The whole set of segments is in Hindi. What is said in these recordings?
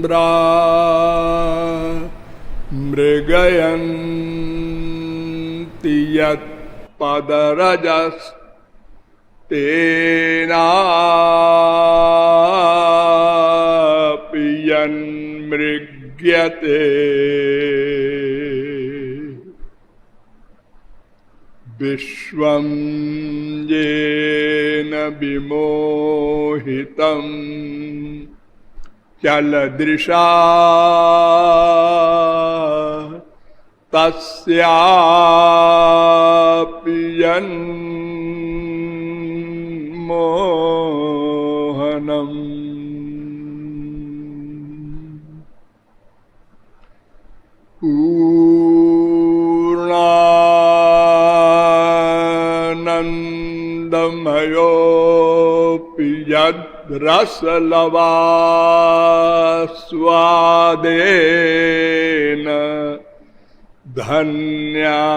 सम्भ्रा मृगयन्ति यत्पदरजस्तेनापि यन्मृग्यते विश्वं येन विमोहितं चलदृशा तस्यापि यन्मोहनम् पूर्णानन्दमयोऽपि यद्रसलवास्वादेन धन्यायते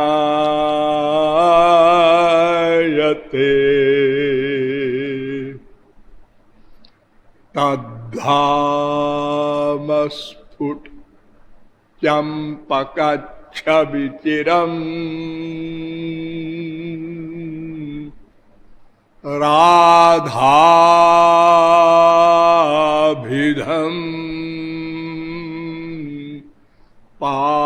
तद्धामस्फुट चम्पकच्छविचिरम् राधाभिधम् पातु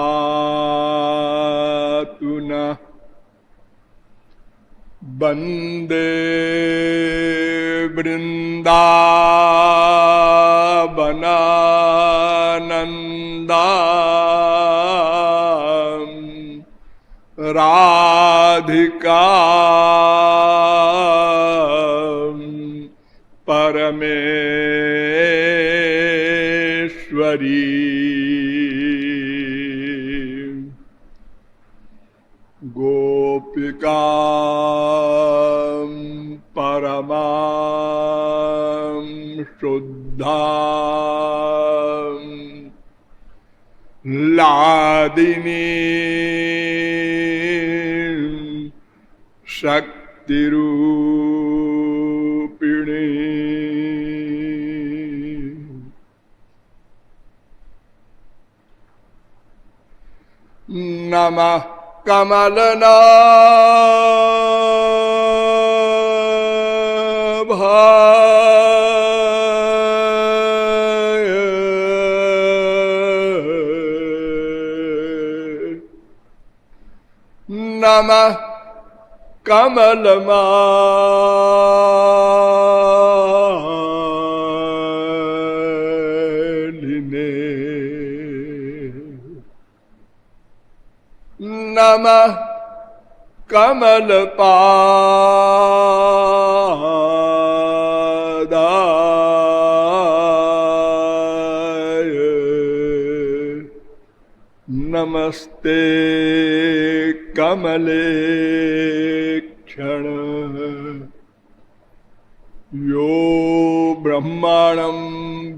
नः वन्दे वृन्दावनानन्दाम् राधिका परमेश्वरी गोपिका परमां शुद्धां लादिनी शक्तिरूपिणी नमः कमलनाभाय नमः कमलमालिने नमः कमलपादाय नमस्ते कमलेक्षण यो ब्रह्माणं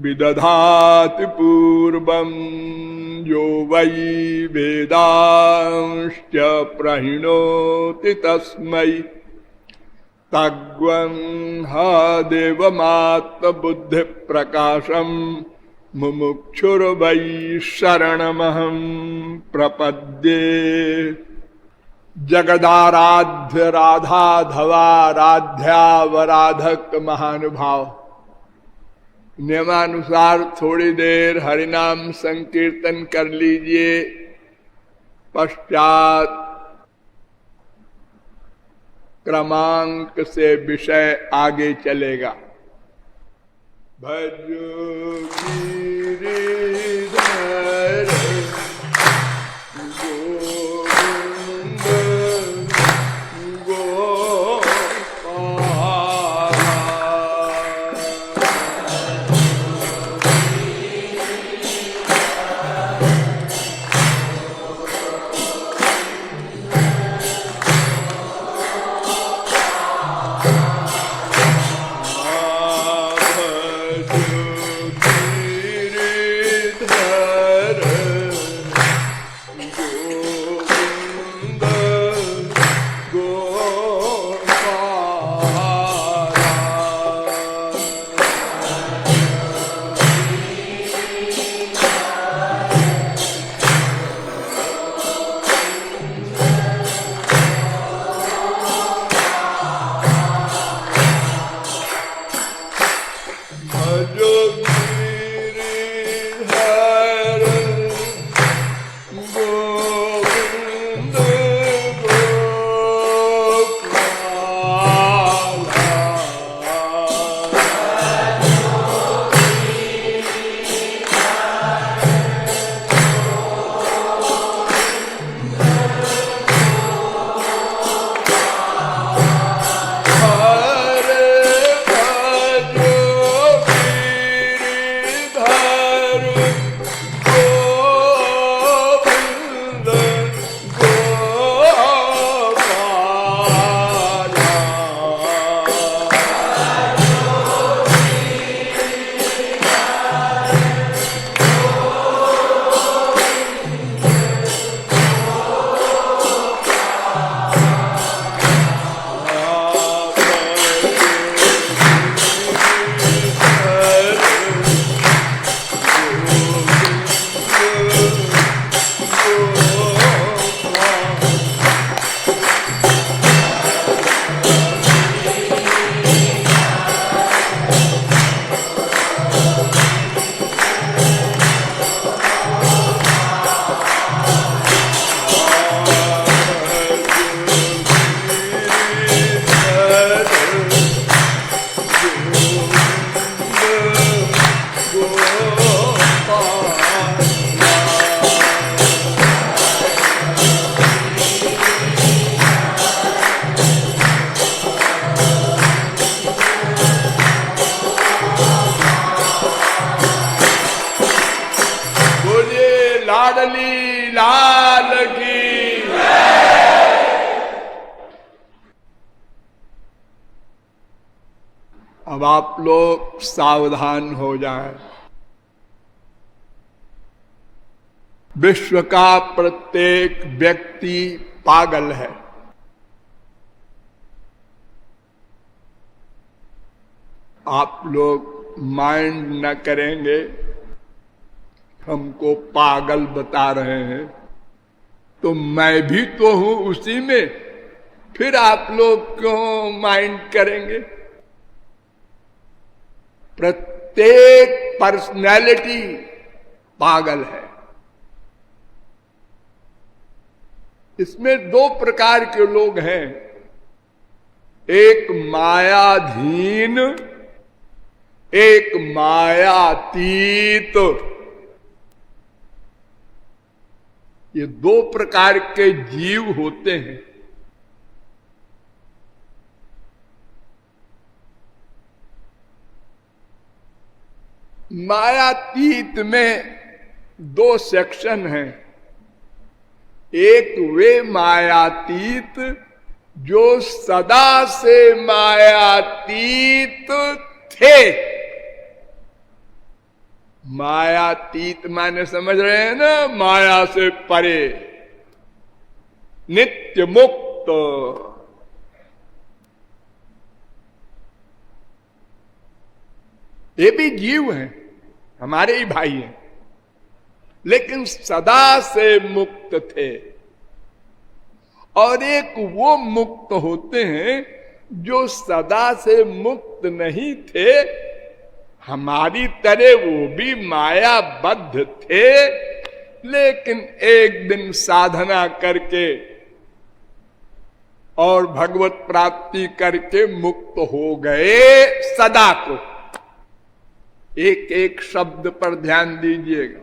विदधाति पूर्वं यो वै वेदांश्च प्रहिणोति तस्मै तग्वंहा देवमात्मबुद्धिप्रकाशं मुमुक्षुर्वै शरणमहं प्रपद्ये। जगदाराध्य राधाधवाराध्यावराधक महानुभाव, नियमानुसार थोड़ी देर हरिनाम संकीर्तन कर लीजिए। पश्चात क्रमांक से विषय आगे चलेगा। भजो गिरिधर लाडली लाल की। अब आप लोग सावधान हो जाएं। विश्व का प्रत्येक व्यक्ति पागल है। आप लोग माइंड न करेंगे, हमको पागल बता रहे हैं, तो मैं भी तो हूं उसी में, फिर आप लोग क्यों माइंड करेंगे? प्रत्येक पर्सनैलिटी पागल है। इसमें दो प्रकार के लोग हैं, एक मायाधीन, एक मायातीत। ये दो प्रकार के जीव होते हैं। मायातीत में दो सेक्शन हैं। एक वे मायातीत जो सदा से मायातीत थे। मायातीत माने समझ रहे हैं ना, माया से परे, नित्य मुक्त। ये भी जीव हैं, हमारे ही भाई हैं, लेकिन सदा से मुक्त थे। और एक वो मुक्त होते हैं जो सदा से मुक्त नहीं थे, हमारी तरह वो भी मायाबद्ध थे, लेकिन एक दिन साधना करके और भगवत प्राप्ति करके मुक्त हो गए सदा को। एक एक शब्द पर ध्यान दीजिएगा।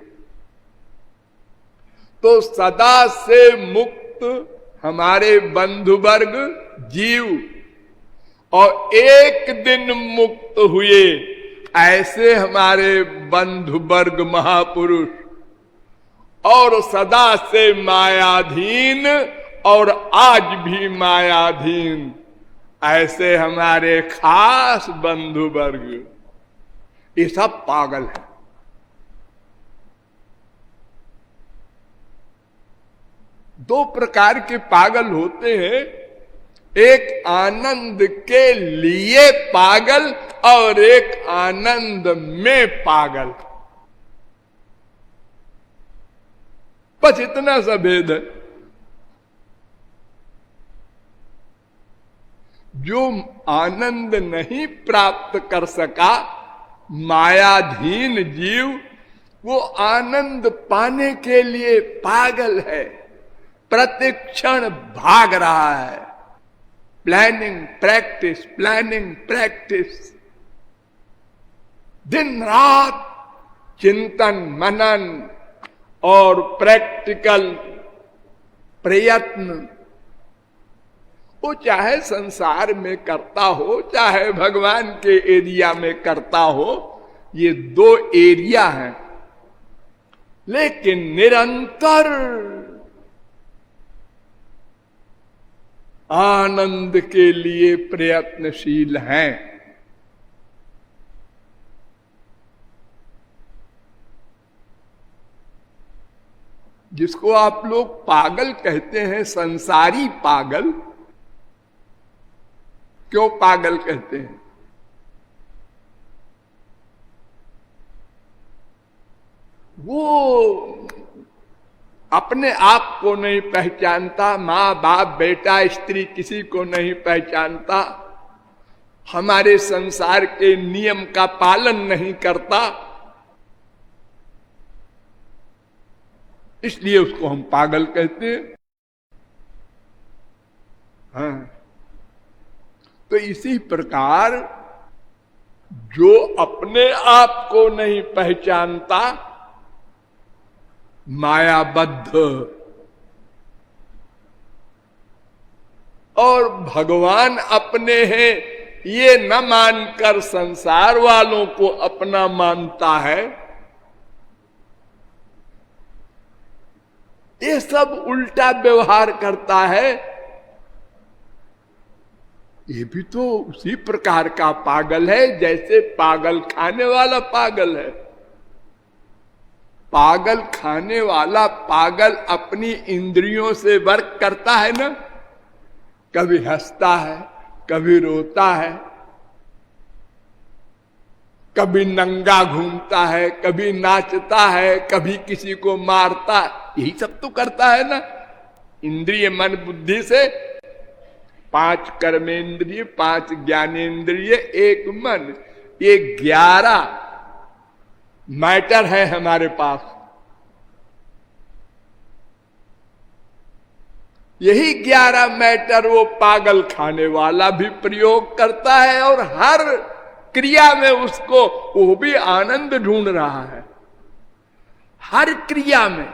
तो सदा से मुक्त हमारे बंधु वर्ग जीव, और एक दिन मुक्त हुए ऐसे हमारे बंधु वर्ग महापुरुष, और सदा से मायाधीन और आज भी मायाधीन ऐसे हमारे खास बंधु वर्ग, ये सब पागल है। दो प्रकार के पागल होते हैं, एक आनंद के लिए पागल और एक आनंद में पागल। बस इतना सा भेद है। जो आनंद नहीं प्राप्त कर सका, मायाधीन जीव, वो आनंद पाने के लिए पागल है, प्रतिक्षण भाग रहा है। प्लानिंग प्रैक्टिस, प्लानिंग प्रैक्टिस, दिन रात चिंतन मनन और प्रैक्टिकल प्रयत्न। वो चाहे संसार में करता हो, चाहे भगवान के एरिया में करता हो, ये दो एरिया हैं। लेकिन निरंतर आनंद के लिए प्रयत्नशील हैं। जिसको आप लोग पागल कहते हैं, संसारी पागल, क्यों पागल कहते हैं? वो अपने आप को नहीं पहचानता, माँ बाप बेटा स्त्री किसी को नहीं पहचानता, हमारे संसार के नियम का पालन नहीं करता, इसलिए उसको हम पागल कहते हैं। हाँ, तो इसी प्रकार जो अपने आप को नहीं पहचानता, मायाबद्ध, और भगवान अपने हैं ये न मानकर संसार वालों को अपना मानता है, ये सब उल्टा व्यवहार करता है, ये भी तो उसी प्रकार का पागल है जैसे पागल खाने वाला पागल है। पागल खाने वाला पागल अपनी इंद्रियों से वर्क करता है ना, कभी हंसता है, कभी रोता है, कभी नंगा घूमता है, कभी नाचता है, कभी किसी को मारता है, यही सब तो करता है ना। इंद्रिय मन बुद्धि से 5 कर्मेंद्रिय, 5 ज्ञानेन्द्रिय, 1 मन, ये 11 मैटर है हमारे पास। यही 11 मैटर वो पागल खाने वाला भी प्रयोग करता है, और हर क्रिया में उसको वो भी आनंद ढूंढ रहा है, हर क्रिया में।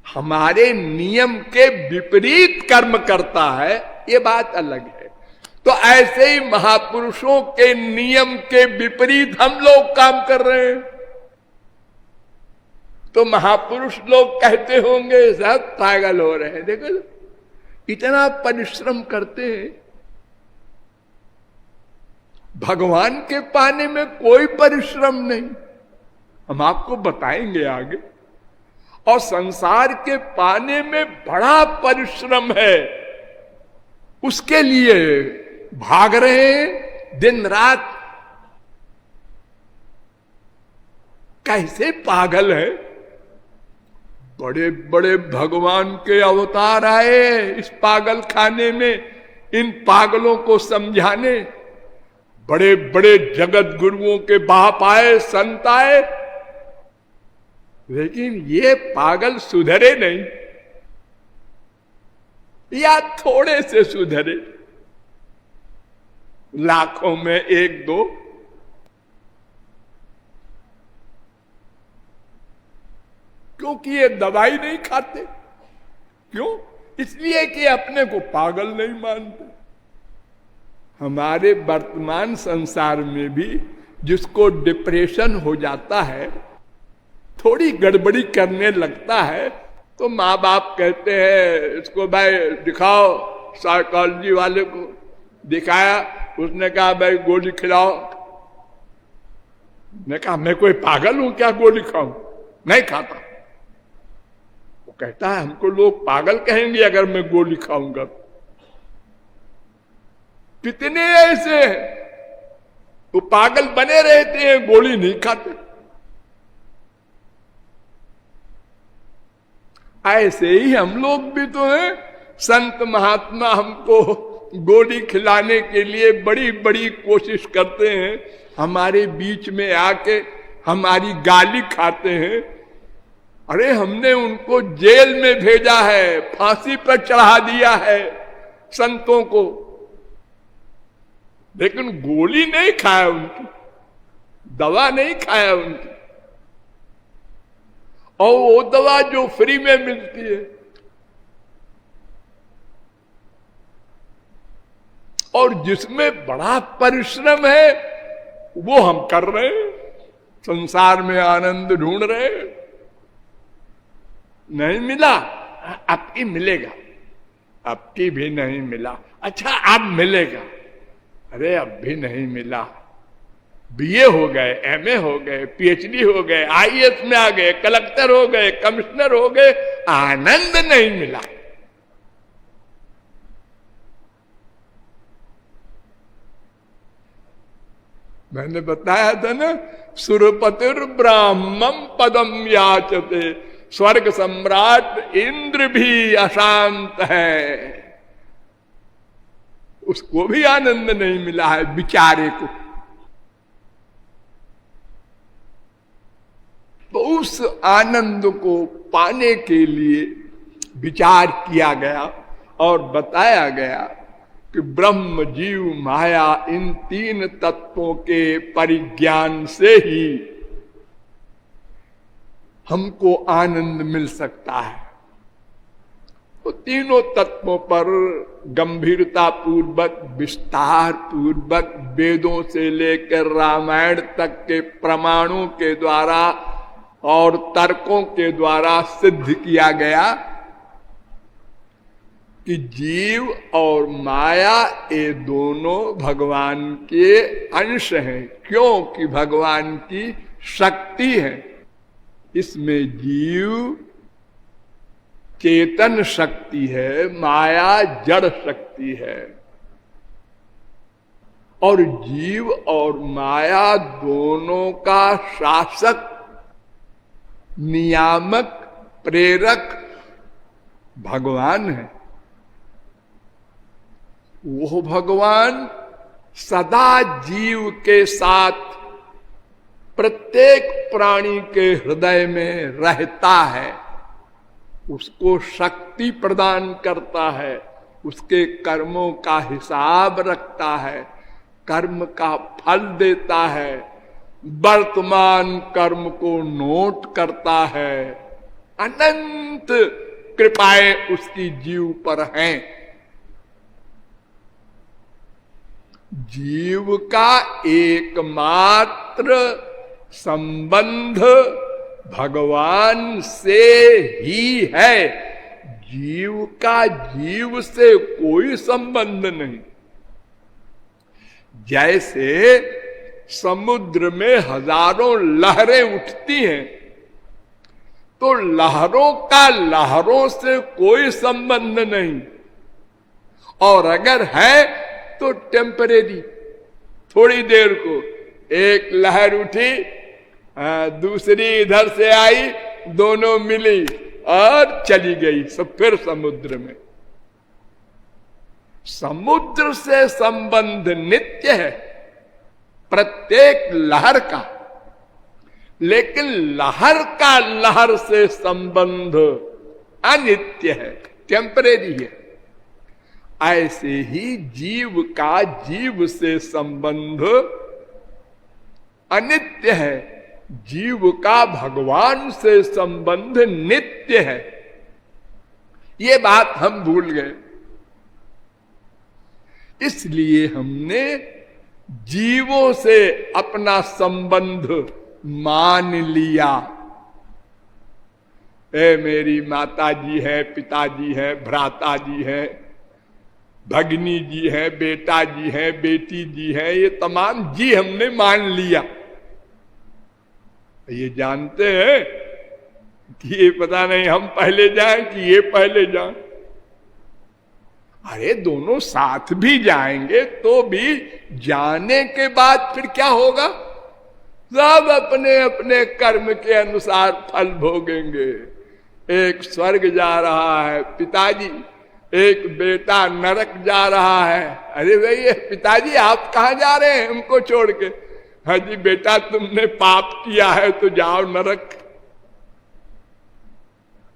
हमारे नियम के विपरीत कर्म करता है, ये बात अलग है। तो ऐसे ही महापुरुषों के नियम के विपरीत हम लोग काम कर रहे हैं, तो महापुरुष लोग कहते होंगे सब पागल हो रहे हैं। देखो इतना परिश्रम करते हैं, भगवान के पाने में कोई परिश्रम नहीं, हम आपको बताएंगे आगे। और संसार के पाने में बड़ा परिश्रम है, उसके लिए भाग रहे हैं दिन रात। कैसे पागल है, बड़े बड़े भगवान के अवतार आए इस पागल खाने में, इन पागलों को समझाने। बड़े बड़े जगत गुरुओं के बाप आए, संत आए, लेकिन ये पागल सुधरे नहीं, या थोड़े से सुधरे, लाखों में 1-2। क्योंकि ये दवाई नहीं खाते। क्यों? इसलिए कि अपने को पागल नहीं मानते। हमारे वर्तमान संसार में भी जिसको डिप्रेशन हो जाता है, थोड़ी गड़बड़ी करने लगता है, तो माँ बाप कहते हैं इसको भाई दिखाओ, साइकोलॉजी वाले को दिखाया, उसने कहा भाई गोली खिलाओ। मैं कहा मैं कोई पागल हूं क्या गोली खाऊं? नहीं खाता। वो कहता है हमको लोग पागल कहेंगे अगर मैं गोली खाऊंगा। कितने ऐसे हैं वो पागल बने रहते हैं, गोली नहीं खाते। ऐसे ही हम लोग भी तो हैं। संत महात्मा हमको गोली खिलाने के लिए बड़ी बड़ी कोशिश करते हैं, हमारे बीच में आके हमारी गाली खाते हैं। अरे हमने उनको जेल में भेजा है, फांसी पर चढ़ा दिया है संतों को, लेकिन गोली नहीं खाया उनकी, दवा नहीं खाया उनकी। और वो दवा जो फ्री में मिलती है, और जिसमें बड़ा परिश्रम है, वो हम कर रहे हैं। संसार में आनंद ढूंढ रहे, नहीं मिला, आपकी मिलेगा, आपकी भी नहीं मिला, अच्छा अब मिलेगा, अरे अब भी नहीं मिला, बीए हो गए, एमए हो गए, पीएचडी हो गए, आईएएस में आ गए, कलेक्टर हो गए, कमिश्नर हो गए, आनंद नहीं मिला। मैंने बताया था ना, सुरपतिर ब्राह्मम पदम याचते, स्वर्ग सम्राट इंद्र भी अशांत है, उसको भी आनंद नहीं मिला है बेचारे को। तो उस आनंद को पाने के लिए विचार किया गया और बताया गया कि ब्रह्म जीव माया इन तीन तत्वों के परिज्ञान से ही हमको आनंद मिल सकता है। तो तीनों तत्वों पर गंभीरता पूर्वक, विस्तार पूर्वक वेदों से लेकर रामायण तक के प्रमाणों के द्वारा और तर्कों के द्वारा सिद्ध किया गया कि जीव और माया ये दोनों भगवान के अंश हैं, क्योंकि भगवान की शक्ति है। इसमें जीव चेतन शक्ति है, माया जड़ शक्ति है, और जीव और माया दोनों का शासक, नियामक, प्रेरक भगवान है। वो भगवान सदा जीव के साथ प्रत्येक प्राणी के हृदय में रहता है, उसको शक्ति प्रदान करता है, उसके कर्मों का हिसाब रखता है, कर्म का फल देता है, वर्तमान कर्म को नोट करता है। अनंत कृपाएं उसकी जीव पर हैं। जीव का एकमात्र संबंध भगवान से ही है, जीव का जीव से कोई संबंध नहीं। जैसे समुद्र में हजारों लहरें उठती हैं, तो लहरों का लहरों से कोई संबंध नहीं, और अगर है तो टेम्परेरी, थोड़ी देर को। एक लहर उठी, दूसरी इधर से आई, दोनों मिली और चली गई, सब फिर समुद्र में। समुद्र से संबंध नित्य है प्रत्येक लहर का, लेकिन लहर का लहर से संबंध अनित्य है, टेम्परेरी है। ऐसे ही जीव का जीव से संबंध अनित्य है, जीव का भगवान से संबंध नित्य है। ये बात हम भूल गए, इसलिए हमने जीवों से अपना संबंध मान लिया। ए मेरी माता जी है, पिताजी है, भ्राता जी है, भगनी जी है, बेटा जी है, बेटी जी है, ये तमाम जी हमने मान लिया। ये जानते हैं कि ये पता नहीं हम पहले जाएं कि ये पहले जाएं। अरे दोनों साथ भी जाएंगे तो भी जाने के बाद फिर क्या होगा? सब अपने अपने कर्म के अनुसार फल भोगेंगे। एक स्वर्ग जा रहा है पिताजी, एक बेटा नरक जा रहा है। अरे भाई पिताजी आप कहाँ जा रहे हैं हमको छोड़ के? हाँ जी बेटा तुमने पाप किया है तो जाओ नरक,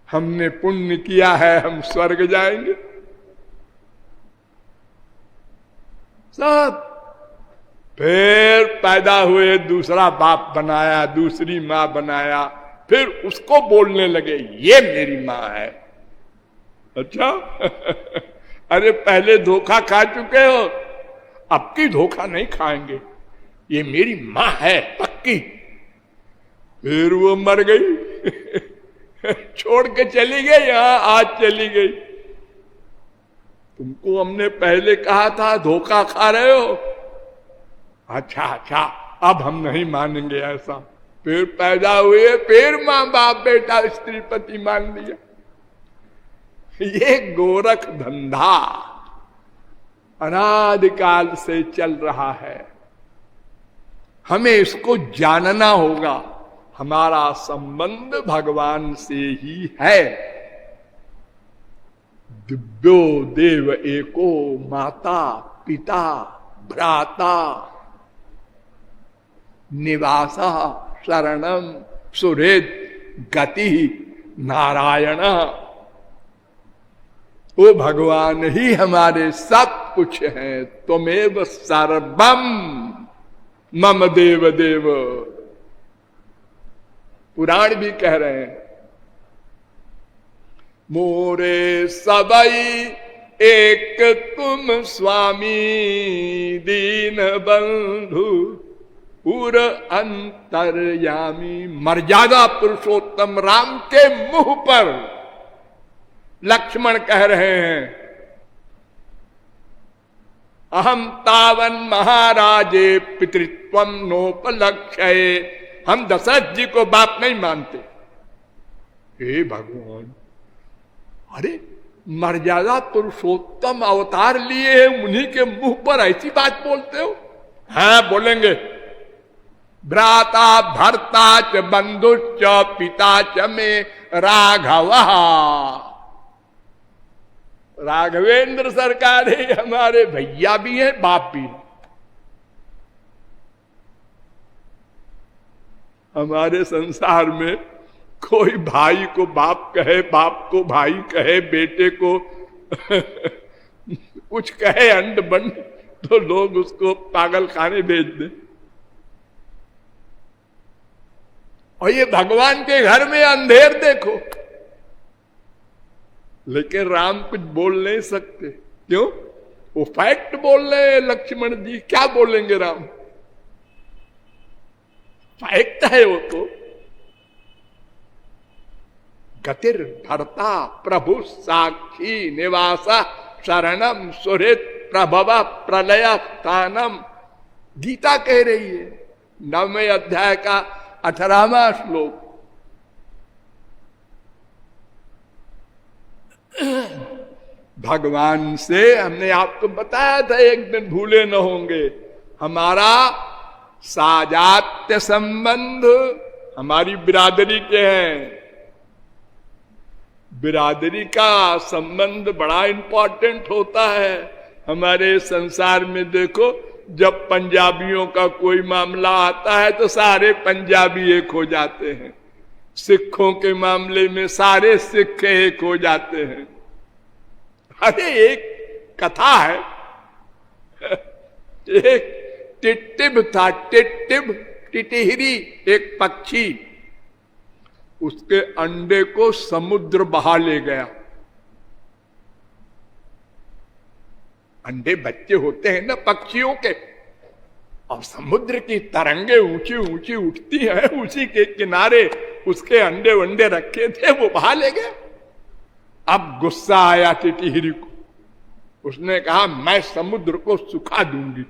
हमने पुण्य किया है हम स्वर्ग जाएंगे। सब फिर पैदा हुए, दूसरा बाप बनाया, दूसरी माँ बनाया, फिर उसको बोलने लगे ये मेरी माँ है। अच्छा अरे पहले धोखा खा चुके हो, अब की धोखा नहीं खाएंगे, ये मेरी माँ है पक्की। फिर वो मर गई छोड़ के चली गई, यहां आज चली गई। तुमको हमने पहले कहा था, धोखा खा रहे हो। अच्छा अच्छा, अब हम नहीं मानेंगे ऐसा। फिर पैदा हुए, फिर मां बाप बेटा स्त्री पति मान लिया। ये गोरख धंधा अनादिकाल से चल रहा है। हमें इसको जानना होगा। हमारा संबंध भगवान से ही है। दिव्यो देव एको माता पिता भ्राता निवासा शरणम सुहृद गति नारायण। वो भगवान ही हमारे सब कुछ है। त्वमेव सर्वम मम देव देव। पुराण भी कह रहे हैं, मोरे सबई एक तुम स्वामी दीन बंधु पुर अंतर्यामी। मर्यादा पुरुषोत्तम राम के मुंह पर लक्ष्मण कह रहे हैं, अहम तावन महाराजे पितृत्वम नोपलक्ष्ये। हम दशरथ जी को बाप नहीं मानते। हे भगवान, अरे मर्यादा पुरुषोत्तम अवतार लिए हैं, उन्हीं के मुंह पर ऐसी बात बोलते हो? हाँ बोलेंगे, भ्राता भर्ता च बंधुश्च पिता च मे राघव। राघवेंद्र सरकार ही हमारे भैया भी हैं, बाप भी हैं। हमारे संसार में कोई भाई को बाप कहे, बाप को भाई कहे, बेटे को कुछ कहे अंड बंड, तो लोग उसको पागल खाने भेज दे। और ये भगवान के घर में अंधेर देखो, लेकिन राम कुछ बोल नहीं सकते। क्यों? वो फैक्ट बोल रहे हैं लक्ष्मण जी, क्या बोलेंगे राम? फैक्ट है वो तो। गतिर भरता प्रभु साक्षी निवासा शरणम सुहृद प्रभव प्रलय स्थानम। गीता कह रही है 9वें अध्याय का 18वां श्लोक। भगवान से हमने आपको बताया था एक दिन, भूले न होंगे, हमारा साजात्य संबंध हमारी बिरादरी के हैं। बिरादरी का संबंध बड़ा इंपॉर्टेंट होता है हमारे संसार में। देखो, जब पंजाबियों का कोई मामला आता है तो सारे पंजाबी एक हो जाते हैं। सिखों के मामले में सारे सिख एक हो जाते हैं। अरे एक कथा है, एक टिटिब था, टिटिब टिटिहरी, एक पक्षी, उसके अंडे को समुद्र बहा ले गया। अंडे बच्चे होते हैं ना पक्षियों के, और समुद्र की तरंगे ऊंची ऊंची उठती हैं, उसी के किनारे उसके अंडे वंडे रखे थे, वो बहा ले गए। अब गुस्सा आया टिटिहरी को, उसने कहा मैं समुद्र को सुखा दूंगी।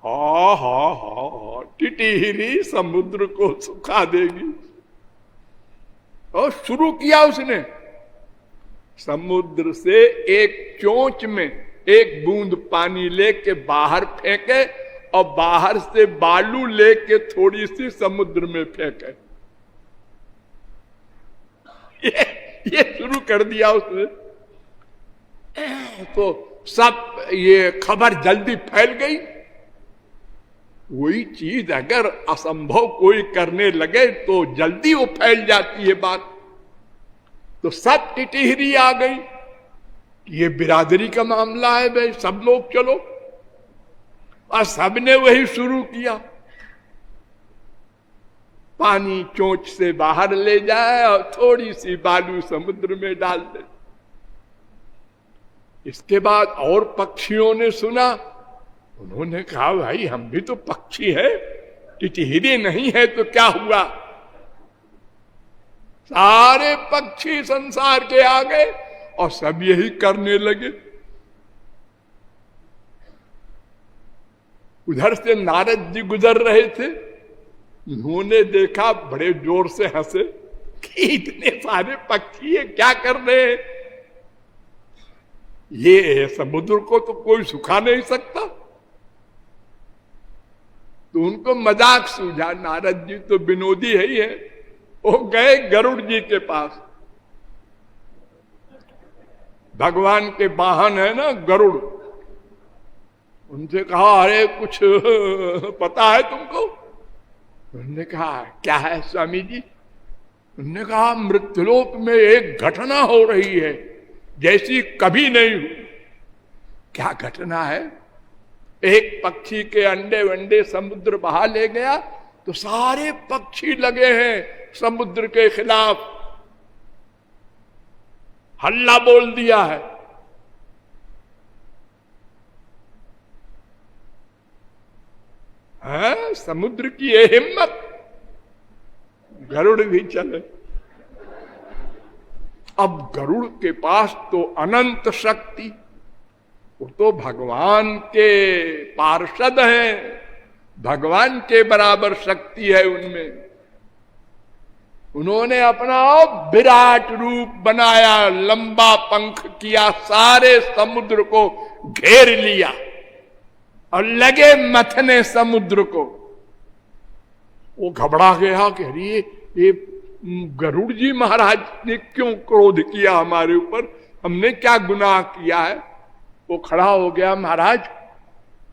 हा टिटिहरी समुद्र को सुखा देगी। और शुरू किया उसने, समुद्र से एक चोंच में एक बूंद पानी लेके बाहर फेंके, और बाहर से बालू लेके थोड़ी सी समुद्र में फेंके। ये शुरू कर दिया उसने। तो सब ये खबर जल्दी फैल गई। वही चीज अगर असंभव कोई करने लगे तो जल्दी वो फैल जाती है बात। तो सब टिटिहरी आ गई, ये बिरादरी का मामला है भाई, सब लोग चलो। और सबने वही शुरू किया, पानी चोंच से बाहर ले जाए और थोड़ी सी बालू समुद्र में डाल दे। इसके बाद और पक्षियों ने सुना, उन्होंने कहा भाई हम भी तो पक्षी हैं, टिटहिरी नहीं है तो क्या हुआ, सारे पक्षी संसार के आ गए और सब यही करने लगे। उधर से नारद जी गुजर रहे थे, उन्होंने देखा, बड़े जोर से हंसे कि इतने सारे पक्षी है, क्या कर रहे हैं, ये समुद्र को तो कोई सुखा नहीं सकता। तो उनको मजाक सूझा, नारद जी तो विनोदी है ही है। वो गए गरुड़ जी के पास, भगवान के वाहन है ना गरुड़, उनसे कहा अरे कुछ पता है तुमको? उन्होंने कहा क्या है स्वामी जी? उन्होंने कहा मृत्युलोक में एक घटना हो रही है जैसी कभी नहीं हुई। क्या घटना है? एक पक्षी के अंडे वंडे समुद्र बहा ले गया तो सारे पक्षी लगे हैं समुद्र के खिलाफ, हल्ला बोल दिया है। समुद्र की ये हिम्मत, गरुड़ भी चले। अब गरुड़ के पास तो अनंत शक्ति, वो तो भगवान के पार्षद हैं, भगवान के बराबर शक्ति है उनमें। उन्होंने अपना विराट रूप बनाया, लंबा पंख किया, सारे समुद्र को घेर लिया और लगे मथने समुद्र को। वो घबरा गया कि अरे ये गरुड़ जी महाराज ने क्यों क्रोध किया हमारे ऊपर, हमने क्या गुनाह किया है? वो खड़ा हो गया, महाराज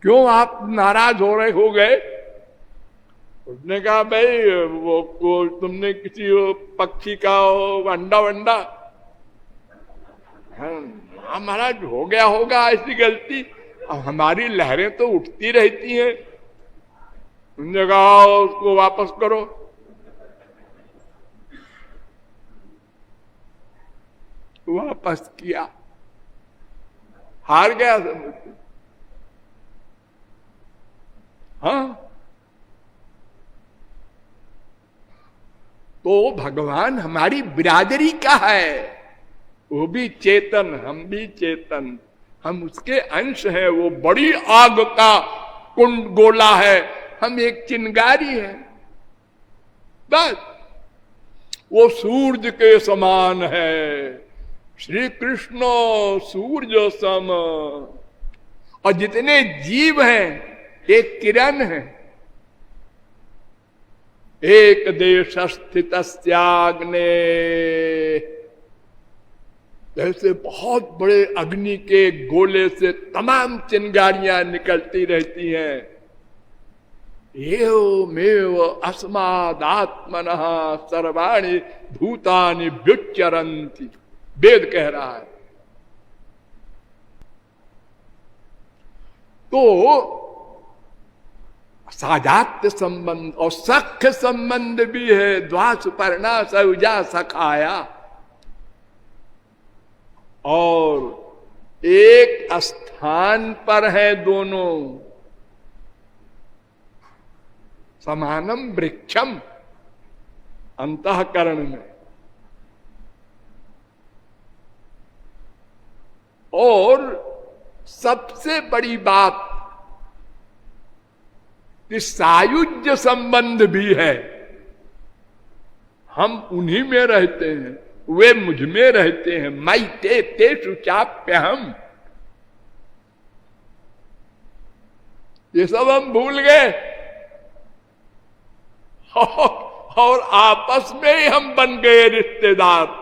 क्यों आप नाराज हो गए? उसने कहा भाई वो तुमने किसी पक्षी का अंडा वंडा, हाँ महाराज हो गया होगा ऐसी गलती, अब हमारी लहरें तो उठती रहती हैं। उन्होंने कहा उसको वापस करो। वापस किया, हार गया समुद्र। हाँ, तो भगवान हमारी बिरादरी का है, वो भी चेतन, हम भी चेतन, हम उसके अंश हैं। वो बड़ी आग का कुंड गोला है, हम एक चिंगारी हैं बस। वो सूरज के समान है, श्री कृष्ण सूर्य सम, और जितने जीव हैं एक किरण है। एक देश स्थित त्याग्ने, जैसे बहुत बड़े अग्नि के गोले से तमाम चिंगारियां निकलती रहती हैं। एवमेव अस्मादात्मनः सर्वाणि भूतानि व्युच्चरन्ति, वेद कह रहा है। तो साजात्य संबंध और सख्य संबंध भी है, द्वासुपर्णा सौजा सखाया, और एक स्थान पर है दोनों। समानम वृक्षम, अंतःकरण में। और सबसे बड़ी बात कि सायुज्य संबंध भी है। हम उन्हीं में रहते हैं, वे मुझ में रहते हैं। मई ते तेषु चाप्य हम, ये सब हम भूल गए और आपस में ही हम बन गए रिश्तेदार।